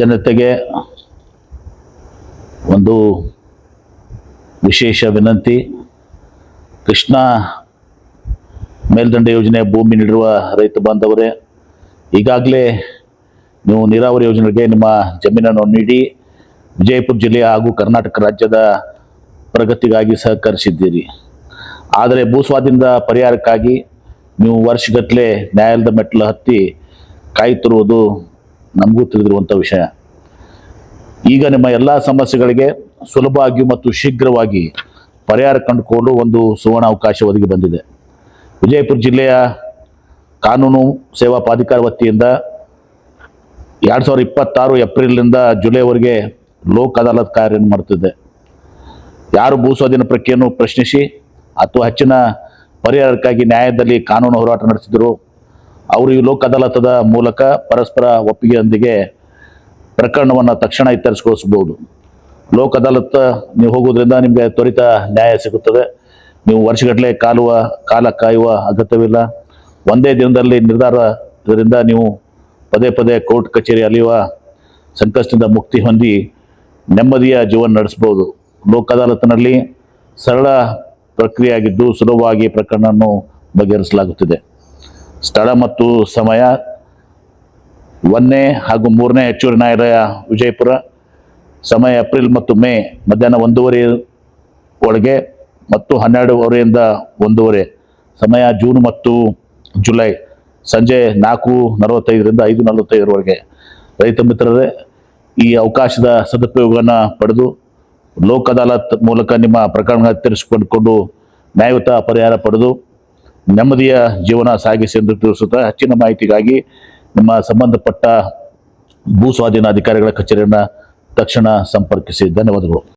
ಜನತೆಗೆ ಒಂದು ವಿಶೇಷ ವಿನಂತಿ. ಕೃಷ್ಣಾ ಮೇಲ್ದಂಡೆ ಯೋಜನೆ ಭೂಮಿ ನೀಡಿರುವ ರೈತ ಬಾಂಧವರೇ, ಈಗಾಗಲೇ ನೀವು ನೀರಾವರಿ ಯೋಜನೆಗೆ ನಿಮ್ಮ ಜಮೀನನ್ನು ನೀಡಿ ವಿಜಯಪುರ ಜಿಲ್ಲೆ ಹಾಗೂ ಕರ್ನಾಟಕ ರಾಜ್ಯದ ಪ್ರಗತಿಗಾಗಿ ಸಹಕರಿಸಿದ್ದೀರಿ. ಆದರೆ ಭೂಸ್ವಾಧೀನದ ಪರಿಹಾರಕ್ಕಾಗಿ ನೀವು ವರ್ಷಗಟ್ಟಲೆ ನ್ಯಾಯಾಲಯದ ಮೆಟ್ಟಲು ಹತ್ತಿ ಕಾಯುತ್ತಿರುವುದು ನಮಗೂ ತಿಳಿದಿರುವಂಥ ವಿಷಯ. ಈಗ ನಿಮ್ಮ ಎಲ್ಲ ಸಮಸ್ಯೆಗಳಿಗೆ ಸುಲಭವಾಗಿ ಮತ್ತು ಶೀಘ್ರವಾಗಿ ಪರಿಹಾರ ಕಂಡುಕೊಂಡು ಒಂದು ಸುವರ್ಣ ಅವಕಾಶ ಒದಗಿ ಬಂದಿದೆ. ವಿಜಯಪುರ ಜಿಲ್ಲೆಯ ಕಾನೂನು ಸೇವಾ ಪ್ರಾಧಿಕಾರ ವತಿಯಿಂದ 2026 ಏಪ್ರಿಲ್ನಿಂದ ಜುಲೈವರೆಗೆ ಲೋಕ್ ಅದಾಲತ್ ಕಾರ್ಯ ಮಾಡುತ್ತಿದೆ. ಯಾರು ಭೂಸ್ವಾಧೀನ ಪ್ರಕ್ರಿಯೆಯನ್ನು ಪ್ರಶ್ನಿಸಿ ಅಥವಾ ಹೆಚ್ಚಿನ ಪರಿಹಾರಕ್ಕಾಗಿ ನ್ಯಾಯದಲ್ಲಿ ಕಾನೂನು ಹೋರಾಟ ನಡೆಸಿದರು, ಅವರು ಈ ಲೋಕ್ ಅದಾಲತದ ಮೂಲಕ ಪರಸ್ಪರ ಒಪ್ಪಿಗೆಯೊಂದಿಗೆ ಪ್ರಕರಣವನ್ನು ತಕ್ಷಣ ಇತ್ಯರ್ಥಗೊಳಿಸಬಹುದು. ಲೋಕ್ ಅದಾಲತ್ ನೀವು ಹೋಗೋದ್ರಿಂದ ನಿಮಗೆ ತ್ವರಿತ ನ್ಯಾಯ ಸಿಗುತ್ತದೆ. ನೀವು ವರ್ಷಗಟ್ಟಲೆ ಕಾಲ ಕಾಯುವ ಅಗತ್ಯವಿಲ್ಲ. ಒಂದೇ ದಿನದಲ್ಲಿ ನಿರ್ಧಾರದಿಂದ ನೀವು ಪದೇ ಪದೇ ಕೋರ್ಟ್ ಕಚೇರಿ ಅಲಿಯುವ ಸಂಕಷ್ಟದಿಂದ ಮುಕ್ತಿ ಹೊಂದಿ ನೆಮ್ಮದಿಯ ಜೀವನ ನಡೆಸಬಹುದು. ಲೋಕ್ ಅದಾಲತ್ನಲ್ಲಿ ಸರಳ ಪ್ರಕ್ರಿಯೆಯಾಗಿದ್ದು ಸುಲಭವಾಗಿ ಪ್ರಕರಣವನ್ನು ಬಗೆಹರಿಸಲಾಗುತ್ತಿದೆ. ಸ್ಥಳ ಮತ್ತು ಸಮಯ: 1ನೇ ಹಾಗೂ 3ನೇ ಹೆಚ್ಚುವರಿ ನ್ಯಾಯಾಲಯ ವಿಜಯಪುರ. ಸಮಯ ಏಪ್ರಿಲ್ ಮತ್ತು ಮೇ ಮಧ್ಯಾಹ್ನ 1:30 ಒಳಗೆ ಮತ್ತು 12:30ರಿಂದ 1:30. ಸಮಯ ಜೂನ್ ಮತ್ತು ಜುಲೈ ಸಂಜೆ 4:45ರಿಂದ 5:45ವರೆಗೆ. ರೈತ ಮಿತ್ರರೇ, ಈ ಅವಕಾಶದ ಸದುಪಯೋಗವನ್ನು ಪಡೆದು ಲೋಕ್ ಅದಾಲತ್ ಮೂಲಕ ನಿಮ್ಮ ಪ್ರಕರಣಗಳನ್ನು ಇತ್ಯರ್ಥಿಸಿಕೊಂಡು ನ್ಯಾಯಯುತ ಪರಿಹಾರ ಪಡೆದು ನೆಮ್ಮದಿಯ ಜೀವನ ಸಾಗಿಸಿ ಎಂದು ತಿಳಿಸುತ್ತಾ, ಹೆಚ್ಚಿನ ಮಾಹಿತಿಗಾಗಿ ನಿಮ್ಮ ಸಂಬಂಧಪಟ್ಟ ಭೂ ಸ್ವಾಧೀನ ಅಧಿಕಾರಿಗಳ ಕಚೇರಿಯನ್ನು ತಕ್ಷಣ ಸಂಪರ್ಕಿಸಿ. ಧನ್ಯವಾದಗಳು.